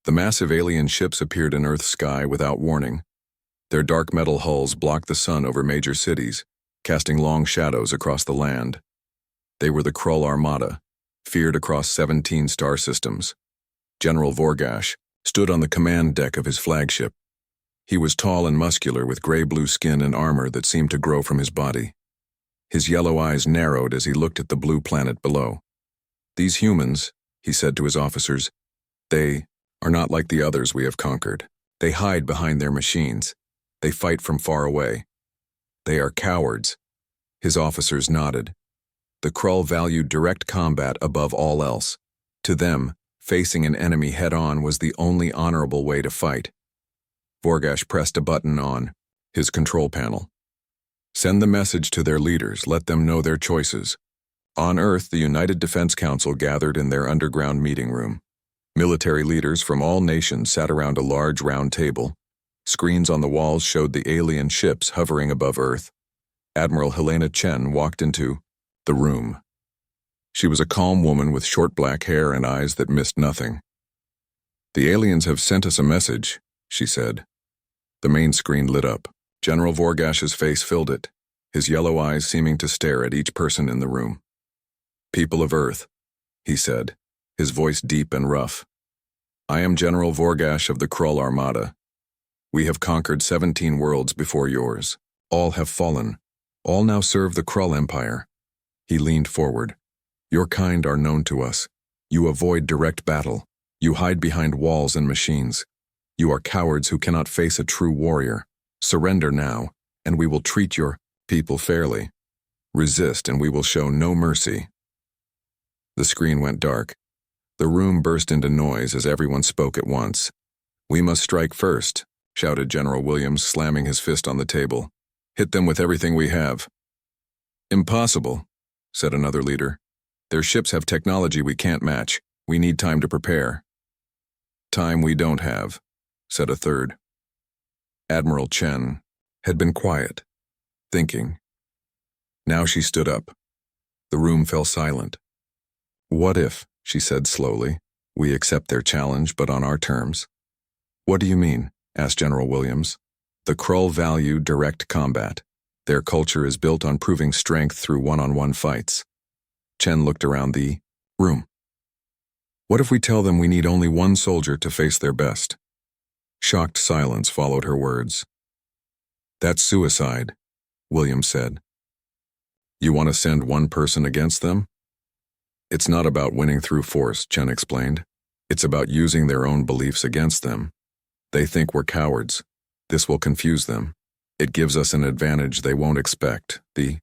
The massive alien ships appeared in Earth's sky without warning. Their dark metal hulls blocked the sun over major cities, casting long shadows across the land. They were the Krull Armada, feared across 17 star systems. General Vorgash stood on the command deck of his flagship. He was tall and muscular with gray-blue skin and armor that seemed to grow from his body. His yellow eyes narrowed as he looked at the blue planet below. "These humans," he said to his officers, "they are not like the others we have conquered. They hide behind their machines. They fight from far away. They are cowards." His officers nodded. The Krull valued direct combat above all else. To them, facing an enemy head-on was the only honorable way to fight. Vorgash pressed a button on his control panel. "Send the message to their leaders, let them know their choices." On Earth, the United Defense Council gathered in their underground meeting room. Military leaders from all nations sat around a large round table. Screens on the walls showed the alien ships hovering above Earth. Admiral Helena Chen walked into the room. She was a calm woman with short black hair and eyes that missed nothing. "The aliens have sent us a message," she said. The main screen lit up. General Vorgash's face filled it, his yellow eyes seeming to stare at each person in the room. "People of Earth," he said, his voice deep and rough. "I am General Vorgash of the Krull Armada. We have conquered 17 worlds before yours. All have fallen. All now serve the Krull Empire." He leaned forward. "Your kind are known to us. You avoid direct battle. You hide behind walls and machines. You are cowards who cannot face a true warrior. Surrender now, and we will treat your people fairly. Resist, and we will show no mercy." The screen went dark. The room burst into noise as everyone spoke at once. "We must strike first," shouted General Williams, slamming his fist on the table. "Hit them with everything we have." "Impossible," said another leader. "Their ships have technology we can't match. We need time to prepare." "Time we don't have," said a third. Admiral Chen had been quiet, thinking. Now she stood up. The room fell silent. "What if," she said slowly, "we accept their challenge, but on our terms?" "What do you mean?" asked General Williams. "The Krull value direct combat. Their culture is built on proving strength through one-on-one fights." Chen looked around the room. "What if we tell them we need only one soldier to face their best?" Shocked silence followed her words. "That's suicide," Williams said. "You want to send one person against them?" "It's not about winning through force," Chen explained. "It's about using their own beliefs against them. They think we're cowards. This will confuse them. It gives us an advantage they won't expect." The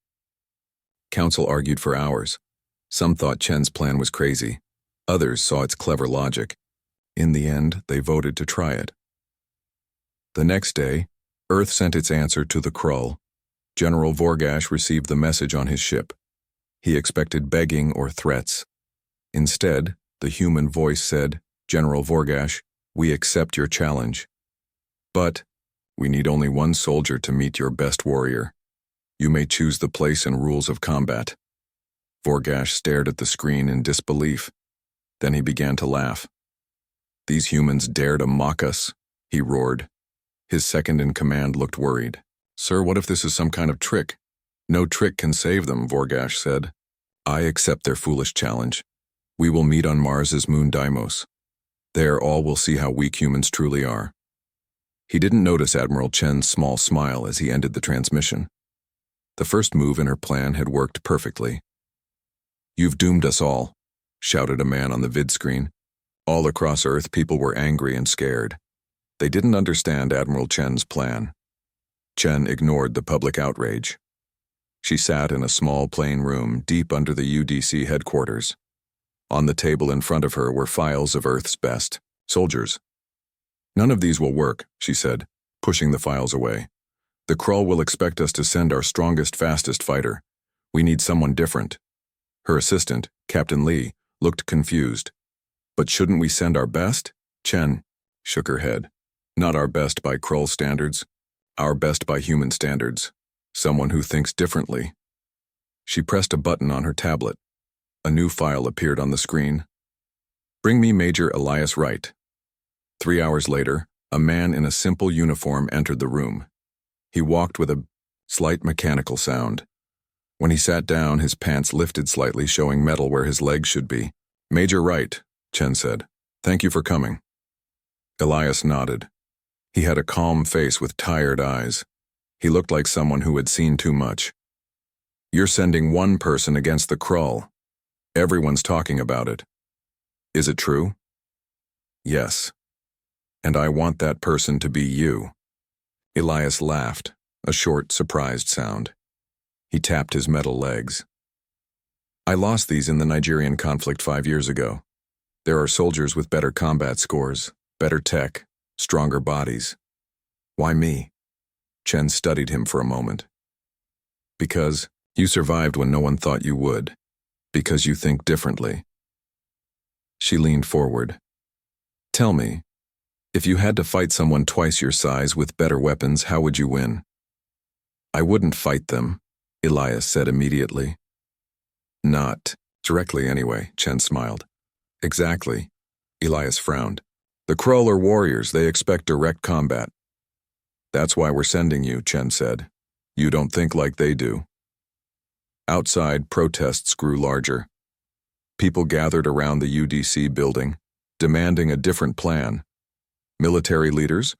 council argued for hours. Some thought Chen's plan was crazy. Others saw its clever logic. In the end, they voted to try it. The next day, Earth sent its answer to the Krull. General Vorgash received the message on his ship. He expected begging or threats. Instead, the human voice said, "General Vorgash, we accept your challenge. But we need only one soldier to meet your best warrior. You may choose the place and rules of combat." Vorgash stared at the screen in disbelief. Then he began to laugh. "These humans dare to mock us," he roared. His second-in-command looked worried. "Sir, what if this is some kind of trick?" "No trick can save them," Vorgash said. "I accept their foolish challenge. We will meet on Mars's moon Deimos. There all will see how weak humans truly are." He didn't notice Admiral Chen's small smile as he ended the transmission. The first move in her plan had worked perfectly. "You've doomed us all," shouted a man on the vid screen. All across Earth, people were angry and scared. They didn't understand Admiral Chen's plan. Chen ignored the public outrage. She sat in a small plain room deep under the UDC headquarters. On the table in front of her were files of Earth's best soldiers. "None of these will work," she said, pushing the files away. "The Krull will expect us to send our strongest, fastest fighter. We need someone different." Her assistant, Captain Lee, looked confused. "But shouldn't we send our best?" Chen shook her head. "Not our best by Krull standards. Our best by human standards. Someone who thinks differently." She pressed a button on her tablet. A new file appeared on the screen. "Bring me Major Elias Wright." 3 hours later, a man in a simple uniform entered the room. He walked with a slight mechanical sound. When he sat down, his pants lifted slightly, showing metal where his legs should be. "Major Wright," Chen said. "Thank you for coming." Elias nodded. He had a calm face with tired eyes. He looked like someone who had seen too much. "You're sending one person against the Krull. Everyone's talking about it. Is it true?" "Yes. And I want that person to be you." Elias laughed, a short, surprised sound. He tapped his metal legs. "I lost these in the Nigerian conflict 5 years ago. There are soldiers with better combat scores, better tech, stronger bodies. Why me?" Chen studied him for a moment. "Because you survived when no one thought you would. Because you think differently." She leaned forward. "Tell me, if you had to fight someone twice your size with better weapons, how would you win?" "I wouldn't fight them," Elias said immediately. "Not directly anyway," Chen smiled. "Exactly." Elias frowned. "The Krull are warriors. They expect direct combat." "That's why we're sending you," Chen said. "You don't think like they do." Outside, protests grew larger. People gathered around the UDC building, demanding a different plan. Military leaders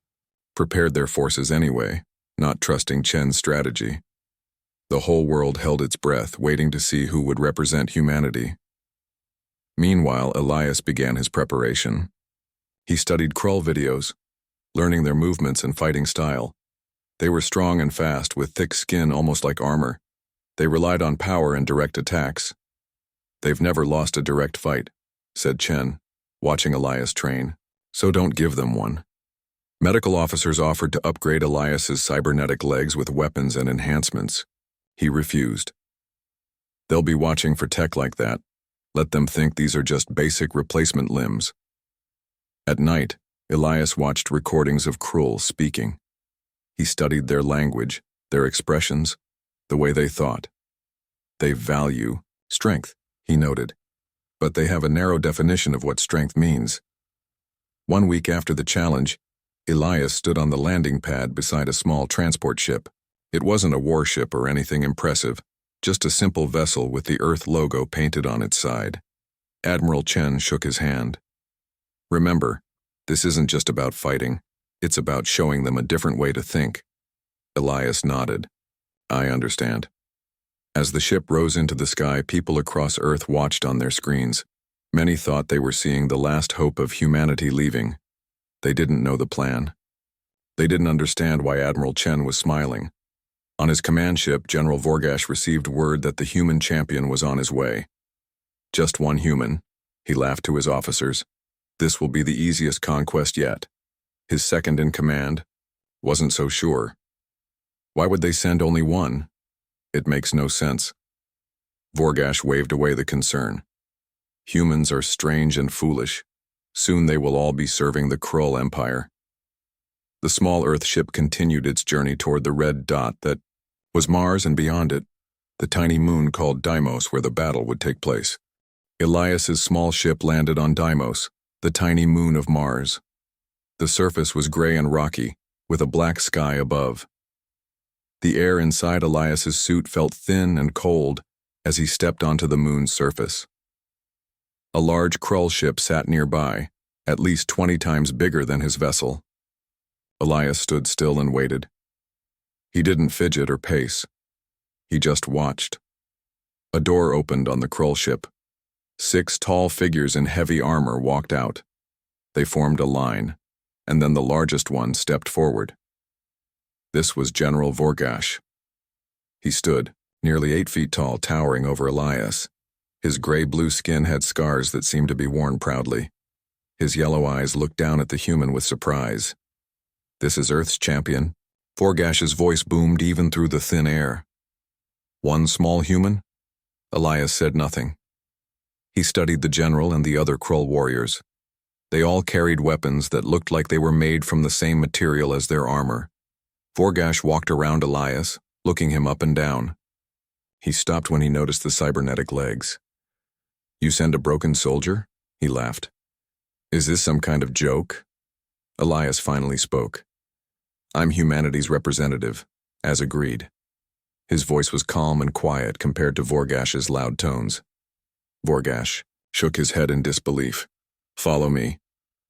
prepared their forces anyway, not trusting Chen's strategy. The whole world held its breath, waiting to see who would represent humanity. Meanwhile, Elias began his preparation. He studied Krull videos, learning their movements and fighting style. They were strong and fast, with thick skin almost like armor. They relied on power and direct attacks. "They've never lost a direct fight," said Chen, watching Elias train. "So don't give them one." Medical officers offered to upgrade Elias's cybernetic legs with weapons and enhancements. He refused. "They'll be watching for tech like that. Let them think these are just basic replacement limbs." At night, Elias watched recordings of Krull speaking. He studied their language, their expressions, the way they thought. "They value strength," he noted, "but they have a narrow definition of what strength means." 1 week after the challenge, Elias stood on the landing pad beside a small transport ship. It wasn't a warship or anything impressive, just a simple vessel with the Earth logo painted on its side. Admiral Chen shook his hand. "Remember, this isn't just about fighting. It's about showing them a different way to think." Elias nodded. "I understand." As the ship rose into the sky, people across Earth watched on their screens. Many thought they were seeing the last hope of humanity leaving. They didn't know the plan. They didn't understand why Admiral Chen was smiling. On his command ship, General Vorgash received word that the human champion was on his way. "Just one human," he laughed to his officers. "This will be the easiest conquest yet." His second in command wasn't so sure. "Why would they send only one? It makes no sense." Vorgash waved away the concern. "Humans are strange and foolish. Soon they will all be serving the Krull Empire." The small Earth ship continued its journey toward the red dot that was Mars, and beyond it, the tiny moon called Deimos, where the battle would take place. Elias's small ship landed on Deimos, the tiny moon of Mars. The surface was gray and rocky, with a black sky above. The air inside Elias's suit felt thin and cold as he stepped onto the moon's surface. A large Krull ship sat nearby, at least 20 times bigger than his vessel. Elias stood still and waited. He didn't fidget or pace. He just watched. A door opened on the Krull ship. 6 tall figures in heavy armor walked out. They formed a line, and then the largest one stepped forward. This was General Vorgash. He stood, nearly 8 feet tall, towering over Elias. His gray-blue skin had scars that seemed to be worn proudly. His yellow eyes looked down at the human with surprise. "This is Earth's champion." Vorgash's voice boomed even through the thin air. "One small human?" Elias said nothing. He studied the general and the other Krull warriors. They all carried weapons that looked like they were made from the same material as their armor. Vorgash walked around Elias, looking him up and down. He stopped when he noticed the cybernetic legs. "You send a broken soldier?" He laughed. "Is this some kind of joke?" Elias finally spoke. I'm humanity's representative, as agreed. His voice was calm and quiet compared to Vorgash's loud tones. Vorgash shook his head in disbelief. Follow me.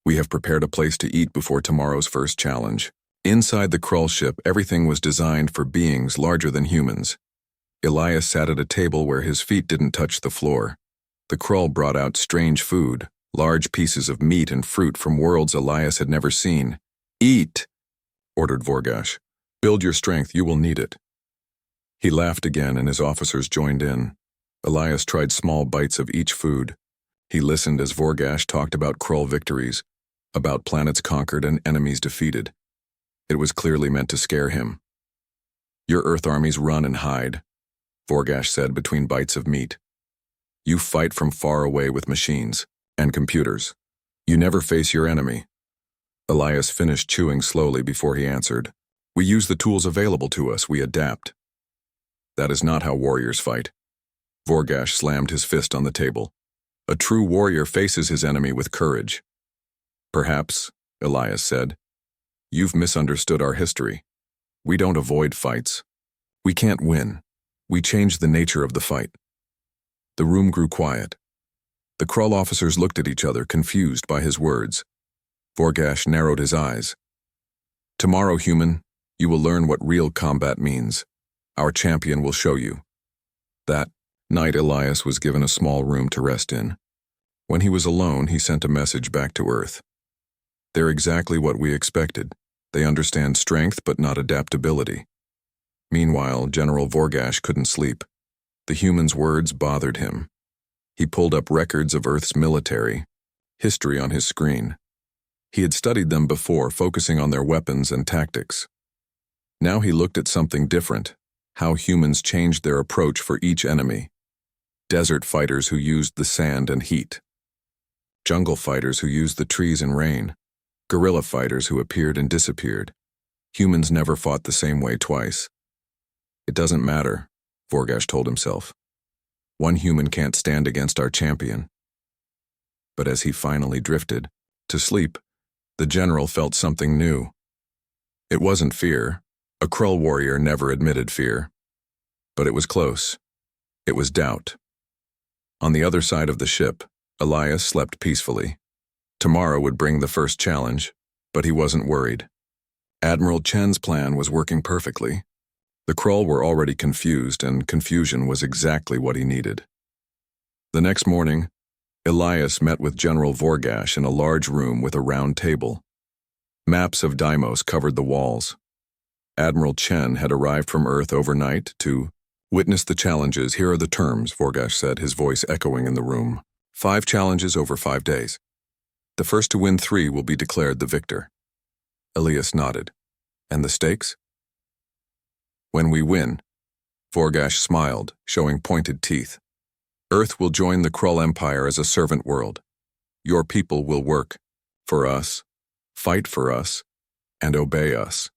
We have prepared a place to eat before tomorrow's first challenge. Inside the Krull ship, everything was designed for beings larger than humans. Elias sat at a table where his feet didn't touch the floor. The Krull brought out strange food, large pieces of meat and fruit from worlds Elias had never seen. Eat, ordered Vorgash. Build your strength, you will need it. He laughed again and his officers joined in. Elias tried small bites of each food. He listened as Vorgash talked about Krull victories, about planets conquered and enemies defeated. It was clearly meant to scare him. Your Earth armies run and hide, Vorgash said between bites of meat. You fight from far away with machines and computers. You never face your enemy. Elias finished chewing slowly before he answered. We use the tools available to us, we adapt. That is not how warriors fight. Vorgash slammed his fist on the table. A true warrior faces his enemy with courage. Perhaps, Elias said. You've misunderstood our history. We don't avoid fights. We can't win. We change the nature of the fight. The room grew quiet. The Krull officers looked at each other, confused by his words. Vorgash narrowed his eyes. Tomorrow, human, you will learn what real combat means. Our champion will show you. That night, Elias was given a small room to rest in. When he was alone, he sent a message back to Earth. They're exactly what we expected. They understand strength but not adaptability. Meanwhile, General Vorgash couldn't sleep. The human's words bothered him. He pulled up records of Earth's military, history on his screen. He had studied them before, focusing on their weapons and tactics. Now he looked at something different, how humans changed their approach for each enemy. Desert fighters who used the sand and heat. Jungle fighters who used the trees and rain. Guerrilla fighters who appeared and disappeared. Humans never fought the same way twice. It doesn't matter, Vorgash told himself. One human can't stand against our champion. But as he finally drifted to sleep, the general felt something new. It wasn't fear. A Krull warrior never admitted fear. But it was close. It was doubt. On the other side of the ship, Elias slept peacefully. Tomorrow would bring the first challenge, but he wasn't worried. Admiral Chen's plan was working perfectly. The Krull were already confused, and confusion was exactly what he needed. The next morning, Elias met with General Vorgash in a large room with a round table. Maps of Deimos covered the walls. Admiral Chen had arrived from Earth overnight to witness the challenges. Here are the terms, Vorgash said, his voice echoing in the room. 5 challenges over 5 days. The first to win 3 will be declared the victor. Elias nodded. And the stakes? When we win, Vorgash smiled, showing pointed teeth. Earth will join the Krull Empire as a servant world. Your people will work for us, fight for us, and obey us.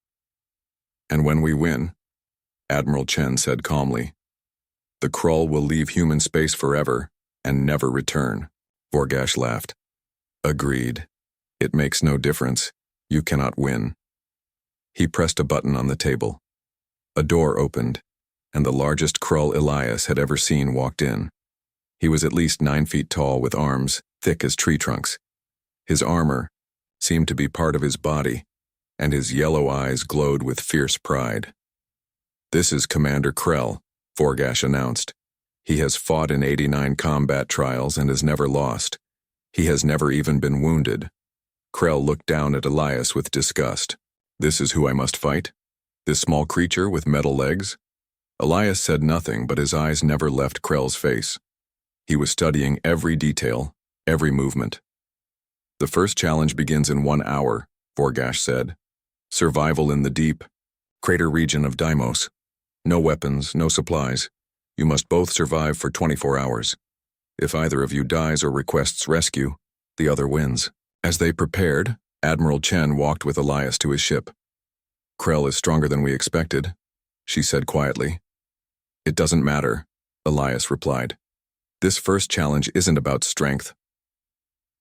And when we win, Admiral Chen said calmly, the Krull will leave human space forever and never return. Vorgash laughed. Agreed. It makes no difference. You cannot win. He pressed a button on the table. A door opened, and the largest Krull Elias had ever seen walked in. He was at least 9 feet tall with arms thick as tree trunks. His armor seemed to be part of his body, and his yellow eyes glowed with fierce pride. This is Commander Krell, Vorgash announced. He has fought in 89 combat trials and has never lost. He has never even been wounded. Krell looked down at Elias with disgust. This is who I must fight? This small creature with metal legs? Elias said nothing, but his eyes never left Krell's face. He was studying every detail, every movement. The first challenge begins in 1 hour, Vorgash said. Survival in the deep, crater region of Deimos. No weapons, no supplies. You must both survive for 24 hours. If either of you dies or requests rescue, the other wins. As they prepared, Admiral Chen walked with Elias to his ship. Krell is stronger than we expected, she said quietly. It doesn't matter, Elias replied. This first challenge isn't about strength.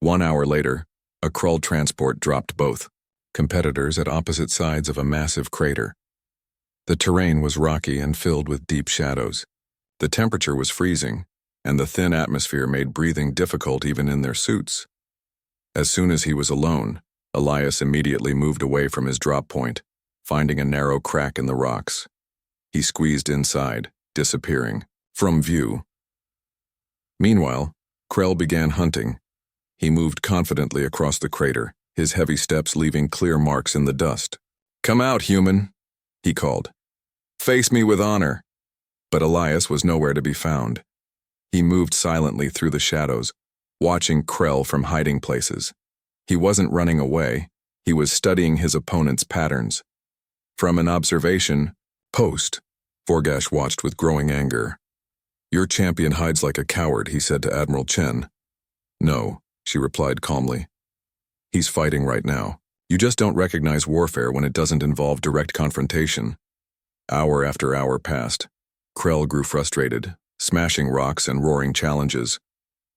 1 hour later, a Krull transport dropped both. competitors at opposite sides of a massive crater. The terrain was rocky and filled with deep shadows. The temperature was freezing, and the thin atmosphere made breathing difficult even in their suits. As soon as he was alone, Elias immediately moved away from his drop point, finding a narrow crack in the rocks. He squeezed inside, disappearing from view. Meanwhile, Krell began hunting. He moved confidently across the crater, his heavy steps leaving clear marks in the dust. "Come out, human," he called. "Face me with honor." But Elias was nowhere to be found. He moved silently through the shadows, watching Krell from hiding places. He wasn't running away, he was studying his opponent's patterns. From an observation post, Vorgash watched with growing anger. "Your champion hides like a coward," he said to Admiral Chen. "No," she replied calmly. "He's fighting right now. You just don't recognize warfare when it doesn't involve direct confrontation." Hour after hour passed. Krell grew frustrated, smashing rocks and roaring challenges.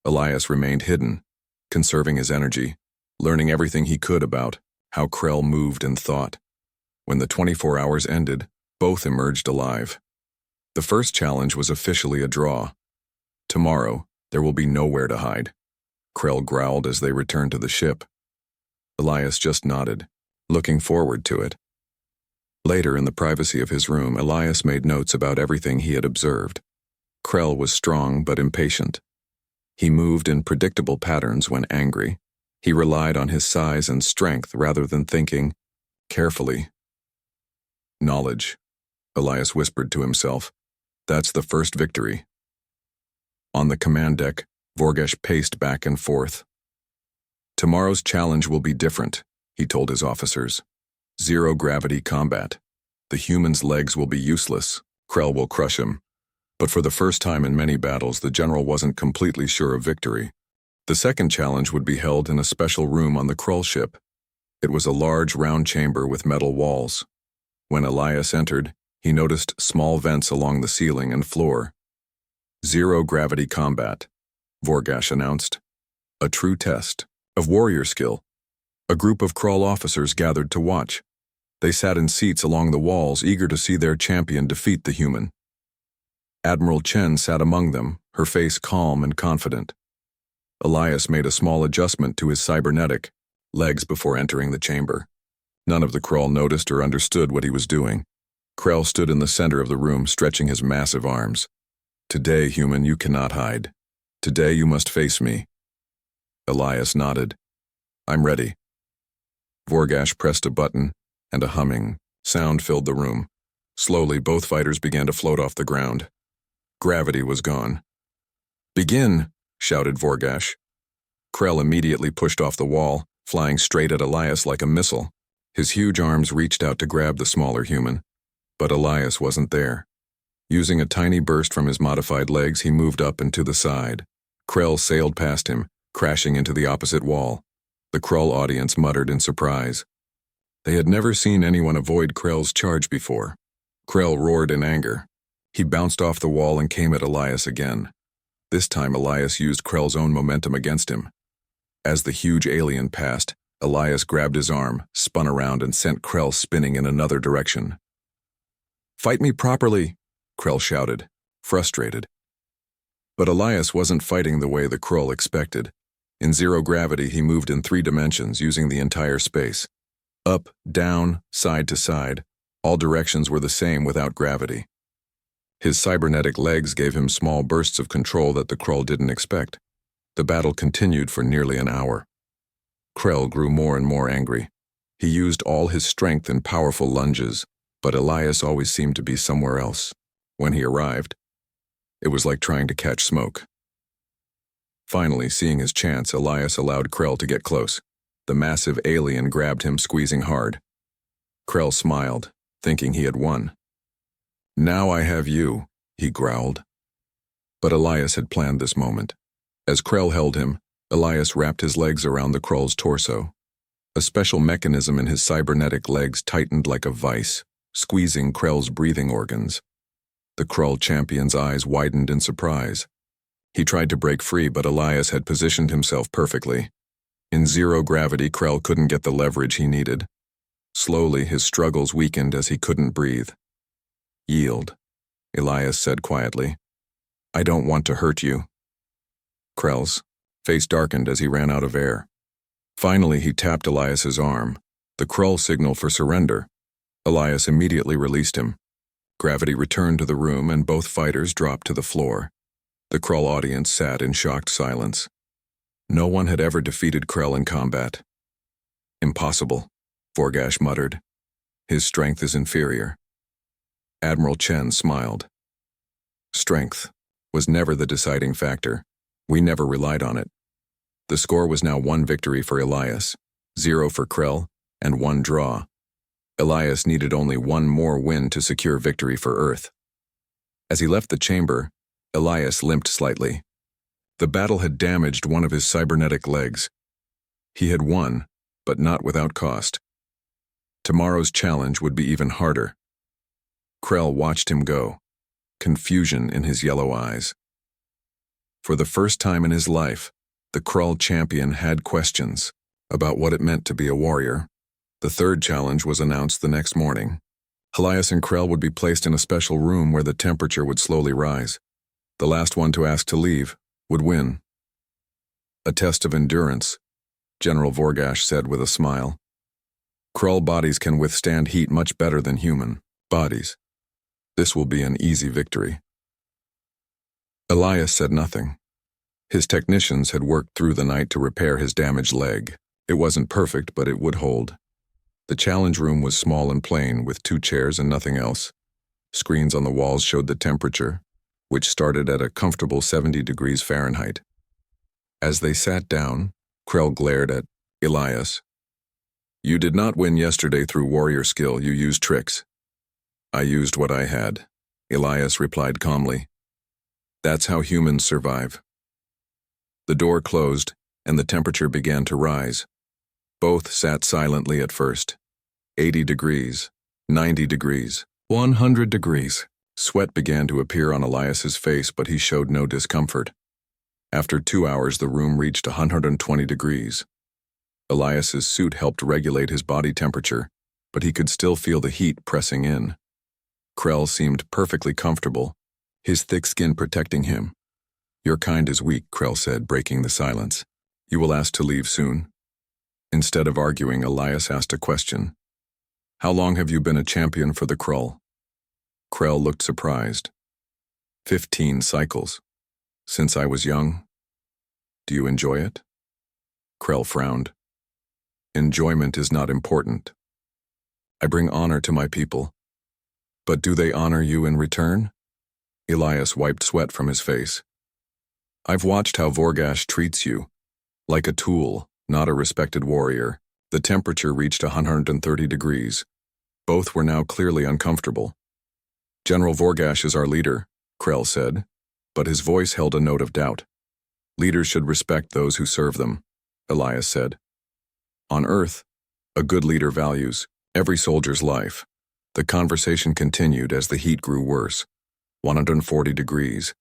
Elias remained hidden, conserving his energy, learning everything he could about how Krell moved and thought. When the 24 hours ended, both emerged alive. The first challenge was officially a draw. Tomorrow, there will be nowhere to hide, Krell growled as they returned to the ship. Elias just nodded, looking forward to it. Later, in the privacy of his room, Elias made notes about everything he had observed. Krell was strong but impatient. He moved in predictable patterns when angry. He relied on his size and strength rather than thinking carefully. "Knowledge," Elias whispered to himself. "That's the first victory." On the command deck, Vorgash paced back and forth. "Tomorrow's challenge will be different," he told his officers. "Zero-gravity combat. The human's legs will be useless. Krell will crush him." But for the first time in many battles, the general wasn't completely sure of victory. The second challenge would be held in a special room on the Krull ship. It was a large, round chamber with metal walls. When Elias entered, he noticed small vents along the ceiling and floor. "Zero-gravity combat," Vorgash announced. "A true test of warrior skill." A group of Krull officers gathered to watch. They sat in seats along the walls, eager to see their champion defeat the human. Admiral Chen sat among them, her face calm and confident. Elias made a small adjustment to his cybernetic legs before entering the chamber. None of the Krull noticed or understood what he was doing. Krell stood in the center of the room, stretching his massive arms. "Today, human, you cannot hide. Today you must face me." Elias nodded. "I'm ready." Vorgash pressed a button, and a humming sound filled the room. Slowly, both fighters began to float off the ground. Gravity was gone. "Begin!" shouted Vorgash. Krell immediately pushed off the wall, flying straight at Elias like a missile. His huge arms reached out to grab the smaller human. But Elias wasn't there. Using a tiny burst from his modified legs, he moved up and to the side. Krell sailed past him, crashing into the opposite wall. The Krull audience muttered in surprise. They had never seen anyone avoid Krell's charge before. Krell roared in anger. He bounced off the wall and came at Elias again. This time Elias used Krell's own momentum against him. As the huge alien passed, Elias grabbed his arm, spun around, and sent Krell spinning in another direction. "Fight me properly," Krell shouted, frustrated. But Elias wasn't fighting the way the Krull expected. In zero gravity, he moved in 3 dimensions, using the entire space. Up, down, side to side, all directions were the same without gravity. His cybernetic legs gave him small bursts of control that the Krull didn't expect. The battle continued for nearly an hour. Krell grew more and more angry. He used all his strength in powerful lunges, but Elias always seemed to be somewhere else. When he arrived, it was like trying to catch smoke. Finally, seeing his chance, Elias allowed Krell to get close. The massive alien grabbed him, squeezing hard. Krell smiled, thinking he had won. "Now I have you," he growled. But Elias had planned this moment. As Krell held him, Elias wrapped his legs around the Krull's torso. A special mechanism in his cybernetic legs tightened like a vice, squeezing Krell's breathing organs. The Krull champion's eyes widened in surprise. He tried to break free, but Elias had positioned himself perfectly. In zero gravity, Krell couldn't get the leverage he needed. Slowly, his struggles weakened as he couldn't breathe. "Yield," Elias said quietly. "I don't want to hurt you." Krell's face darkened as he ran out of air. Finally, he tapped Elias's arm, the Krull signal for surrender. Elias immediately released him. Gravity returned to the room and both fighters dropped to the floor. The Krull audience sat in shocked silence. No one had ever defeated Krell in combat. "Impossible," Vorgash muttered. "His strength is inferior." Admiral Chen smiled. "Strength was never the deciding factor. We never relied on it." The score was now 1 victory for Elias, 0 for Krell, and 1 draw. Elias needed only 1 more win to secure victory for Earth. As he left the chamber, Elias limped slightly. The battle had damaged one of his cybernetic legs. He had won, but not without cost. Tomorrow's challenge would be even harder. Krell watched him go, confusion in his yellow eyes. For the first time in his life, the Krull champion had questions about what it meant to be a warrior. The 3rd challenge was announced the next morning. Elias and Krell would be placed in a special room where the temperature would slowly rise. The last one to ask to leave would win. "A test of endurance," General Vorgash said with a smile. "Krull bodies can withstand heat much better than human bodies. This will be an easy victory." Elias said nothing. His technicians had worked through the night to repair his damaged leg. It wasn't perfect, but it would hold. The challenge room was small and plain, with 2 chairs and nothing else. Screens on the walls showed the temperature, which started at a comfortable 70 degrees Fahrenheit. As they sat down, Krell glared at Elias. "You did not win yesterday through warrior skill, you used tricks." "I used what I had," Elias replied calmly. "That's how humans survive." The door closed, and the temperature began to rise. Both sat silently at first. 80 degrees, 90 degrees, 100 degrees. Sweat began to appear on Elias's face, but he showed no discomfort. After 2 hours, the room reached 120 degrees. Elias's suit helped regulate his body temperature, but he could still feel the heat pressing in. Krell seemed perfectly comfortable, his thick skin protecting him. "Your kind is weak," Krell said, breaking the silence. "You will ask to leave soon?" Instead of arguing, Elias asked a question. "How long have you been a champion for the Krull?" Krell looked surprised. 15 cycles. Since I was young." "Do you enjoy it?" Krell frowned. "Enjoyment is not important. I bring honor to my people." "But do they honor you in return?" Elias wiped sweat from his face. "I've watched how Vorgash treats you. Like a tool, not a respected warrior." The temperature reached 130 degrees. Both were now clearly uncomfortable. "General Vorgash is our leader," Krell said, but his voice held a note of doubt. "Leaders should respect those who serve them," Elias said. "On Earth, a good leader values every soldier's life." The conversation continued as the heat grew worse. 140 degrees,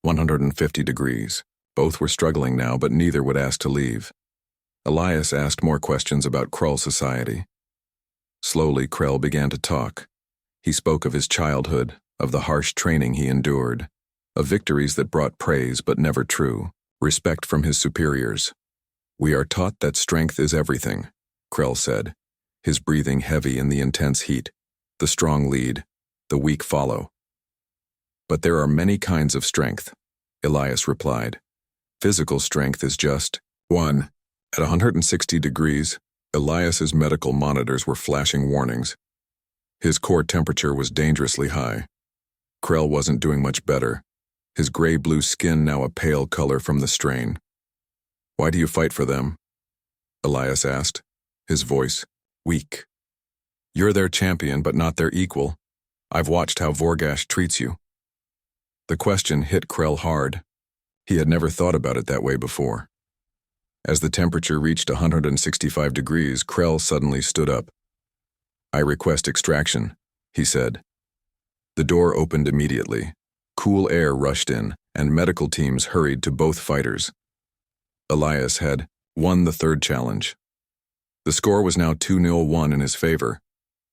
150 degrees. Both were struggling now, but neither would ask to leave. Elias asked more questions about Krull society. Slowly, Krell began to talk. He spoke of his childhood, of the harsh training he endured, of victories that brought praise but never true, respect from his superiors. "We are taught that strength is everything," Krell said, his breathing heavy in the intense heat. "The strong lead, the weak follow." "But there are many kinds of strength," Elias replied. "Physical strength is just one." At 160 degrees, Elias's medical monitors were flashing warnings. His core temperature was dangerously high. Krell wasn't doing much better, his gray-blue skin now a pale color from the strain. "Why do you fight for them?" Elias asked, his voice weak. "You're their champion, but not their equal. I've watched how Vorgash treats you." The question hit Krell hard. He had never thought about it that way before. As the temperature reached 165 degrees, Krell suddenly stood up. "I request extraction," he said. The door opened immediately. Cool air rushed in, and medical teams hurried to both fighters. Elias had won the 3rd challenge. The score was now 2-0-1 in his favor.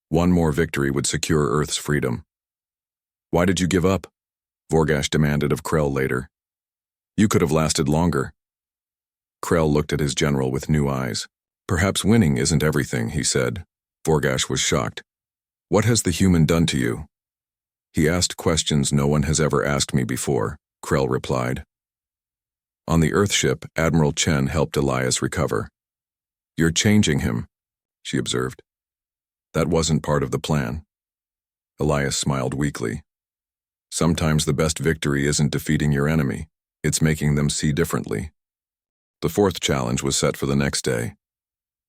One more victory would secure Earth's freedom. "Why did you give up?" Vorgash demanded of Krell later. "You could have lasted longer." Krell looked at his general with new eyes. "Perhaps winning isn't everything," he said. Vorgash was shocked. "What has the human done to you?" "He asked questions no one has ever asked me before," Krell replied. On the Earthship, Admiral Chen helped Elias recover. "You're changing him," she observed. "That wasn't part of the plan." Elias smiled weakly. "Sometimes the best victory isn't defeating your enemy, it's making them see differently." The fourth challenge was set for the next day.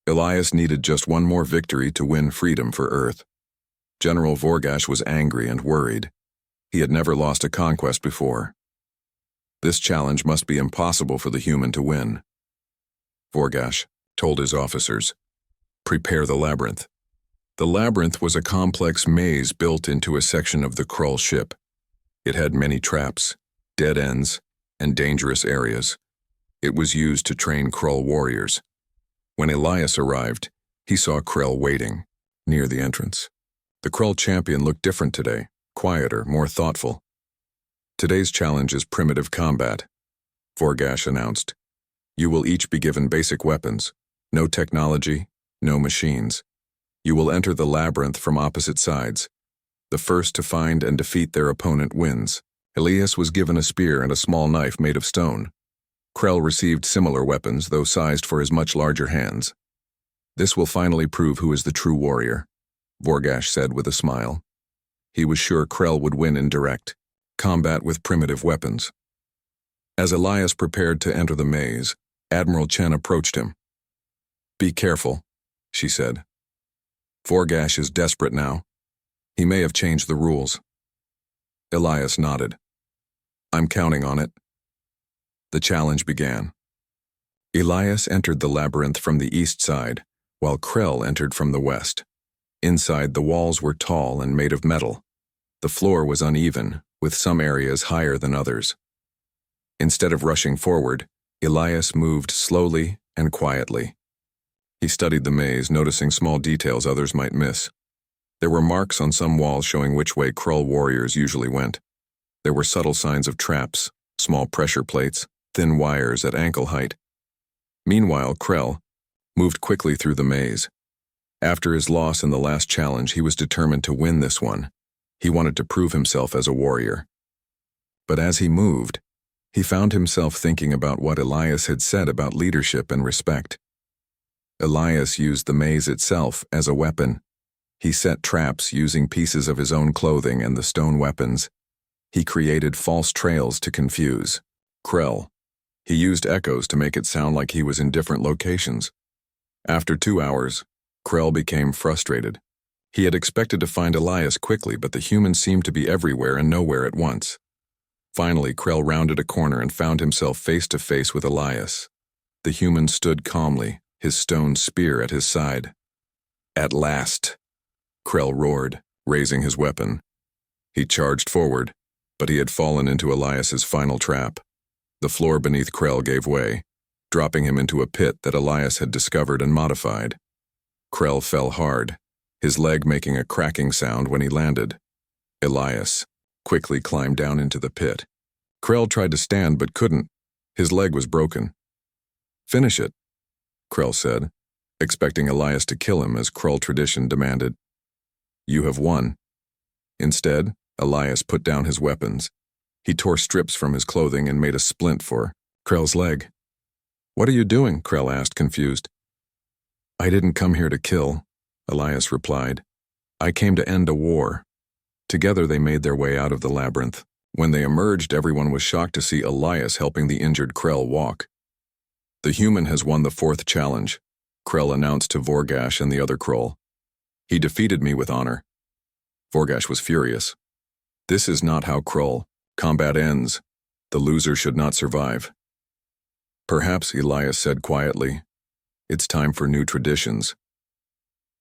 Elias needed just one more victory to win freedom for Earth. General Vorgash was angry and worried. He had never lost a conquest before. This challenge must be impossible for the human to win. Vorgash told his officers, "Prepare the labyrinth." The labyrinth was a complex maze built into a section of the Krull ship. It had many traps, dead ends, and dangerous areas. It was used to train Krull warriors. When Elias arrived, he saw Krell waiting near the entrance. The Krull champion looked different today, quieter, more thoughtful. "Today's challenge is primitive combat," Vorgash announced. "You will each be given basic weapons. No technology, no machines. You will enter the labyrinth from opposite sides. The first to find and defeat their opponent wins." Elias was given a spear and a small knife made of stone. Krell received similar weapons, though sized for his much larger hands. "This will finally prove who is the true warrior," Vorgash said with a smile. He was sure Krell would win in direct combat with primitive weapons. As Elias prepared to enter the maze, Admiral Chen approached him. "Be careful," she said. "Vorgash is desperate now. He may have changed the rules." Elias nodded. "I'm counting on it." The challenge began. Elias entered the labyrinth from the east side, while Krell entered from the west. Inside, the walls were tall and made of metal. The floor was uneven, with some areas higher than others. Instead of rushing forward, Elias moved slowly and quietly. He studied the maze, noticing small details others might miss. There were marks on some walls showing which way Krull warriors usually went. There were subtle signs of traps, small pressure plates, thin wires at ankle height. Meanwhile, Krell moved quickly through the maze. After his loss in the last challenge, he was determined to win this one. He wanted to prove himself as a warrior. But as he moved, he found himself thinking about what Elias had said about leadership and respect. Elias used the maze itself as a weapon. He set traps using pieces of his own clothing and the stone weapons. He created false trails to confuse Krell. He used echoes to make it sound like he was in different locations. After 2 hours, Krell became frustrated. He had expected to find Elias quickly, but the human seemed to be everywhere and nowhere at once. Finally, Krell rounded a corner and found himself face to face with Elias. The human stood calmly, his stone spear at his side. "At last!" Krell roared, raising his weapon. He charged forward, but he had fallen into Elias's final trap. The floor beneath Krell gave way, dropping him into a pit that Elias had discovered and modified. Krell fell hard, his leg making a cracking sound when he landed. Elias quickly climbed down into the pit. Krell tried to stand but couldn't. His leg was broken. "Finish it," Krell said, expecting Elias to kill him as Krull tradition demanded. "You have won." Instead, Elias put down his weapons. He tore strips from his clothing and made a splint for Krell's leg. "What are you doing?" Krell asked, confused. "I didn't come here to kill," Elias replied. "I came to end a war." Together they made their way out of the labyrinth. When they emerged, everyone was shocked to see Elias helping the injured Krell walk. "The human has won the fourth challenge," Krell announced to Vorgash and the other Krull. "He defeated me with honor." Vorgash was furious. "This is not how Krull combat ends. The loser should not survive." "Perhaps," Elias said quietly, "it's time for new traditions."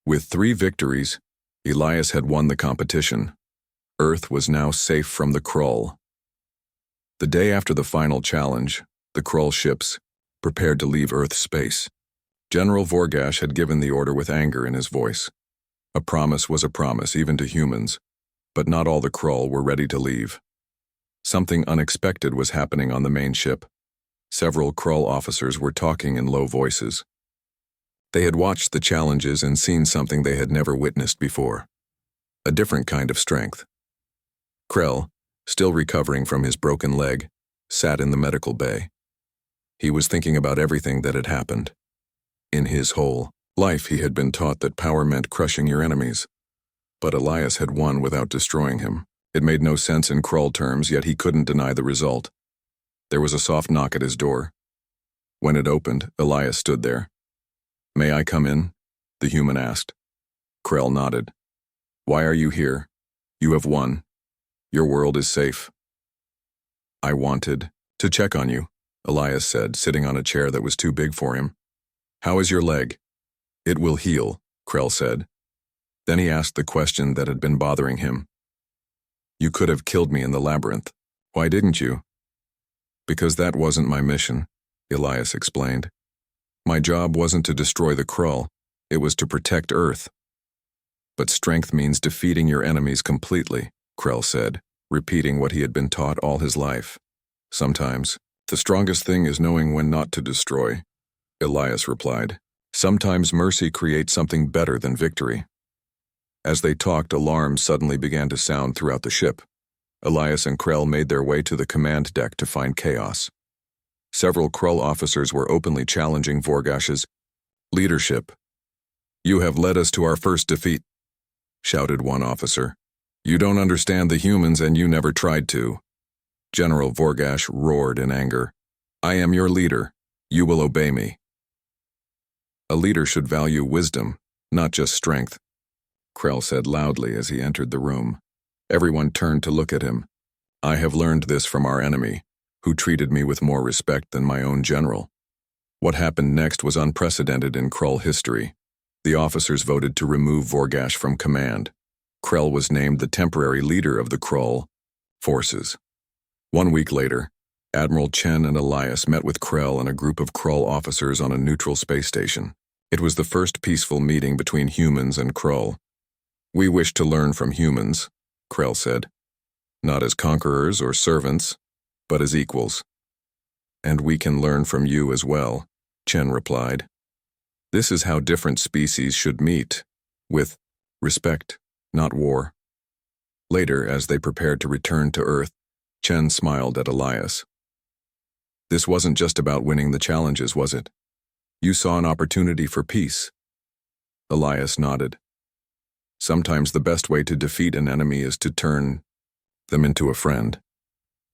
With 3 victories, Elias had won the competition. Earth was now safe from the Krull. The day after the final challenge, the Krull ships prepared to leave Earth's space. General Vorgash had given the order with anger in his voice. A promise was a promise, even to humans, but not all the Krull were ready to leave. Something unexpected was happening on the main ship. Several Krull officers were talking in low voices. They had watched the challenges and seen something they had never witnessed before. A different kind of strength. Krell, still recovering from his broken leg, sat in the medical bay. He was thinking about everything that had happened. In his whole life, he had been taught that power meant crushing your enemies. But Elias had won without destroying him. It made no sense in Krull terms, yet he couldn't deny the result. There was a soft knock at his door. When it opened, Elias stood there. "May I come in?" the human asked. Krell nodded. "Why are you here? You have won. Your world is safe." "I wanted to check on you," Elias said, sitting on a chair that was too big for him. "How is your leg?" "It will heal," Krell said. Then he asked the question that had been bothering him. "You could have killed me in the labyrinth. Why didn't you?" "Because that wasn't my mission," Elias explained. "My job wasn't to destroy the Krull, it was to protect Earth." "But strength means defeating your enemies completely," Krell said, repeating what he had been taught all his life. "Sometimes, the strongest thing is knowing when not to destroy," Elias replied. "Sometimes mercy creates something better than victory." As they talked, alarms suddenly began to sound throughout the ship. Elias and Krell made their way to the command deck to find chaos. Several Krull officers were openly challenging Vorgash's leadership. "You have led us to our first defeat," shouted one officer. "You don't understand the humans and you never tried to." General Vorgash roared in anger. "I am your leader. You will obey me." "A leader should value wisdom, not just strength," Krell said loudly as he entered the room. Everyone turned to look at him. "I have learned this from our enemy, who treated me with more respect than my own general." What happened next was unprecedented in Krull history. The officers voted to remove Vorgash from command. Krell was named the temporary leader of the Krull forces. 1 week later, Admiral Chen and Elias met with Krell and a group of Krull officers on a neutral space station. It was the first peaceful meeting between humans and Krull. "We wish to learn from humans," Krell said. "Not as conquerors or servants, but as equals." "And we can learn from you as well," Chen replied. "This is how different species should meet, with respect, not war." Later, as they prepared to return to Earth, Chen smiled at Elias. "This wasn't just about winning the challenges, was it? You saw an opportunity for peace." Elias nodded. "Sometimes the best way to defeat an enemy is to turn them into a friend."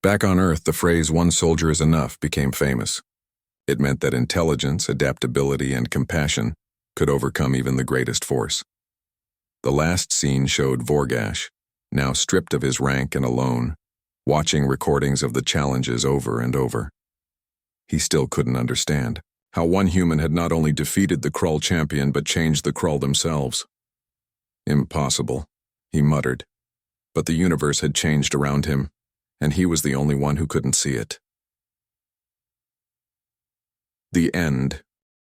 Back on Earth, the phrase "one soldier is enough" became famous. It meant that intelligence, adaptability, and compassion could overcome even the greatest force. The last scene showed Vorgash, now stripped of his rank and alone, watching recordings of the challenges over and over. He still couldn't understand how one human had not only defeated the Krull champion but changed the Krull themselves. "Impossible," he muttered. But the universe had changed around him, and he was the only one who couldn't see it. The end.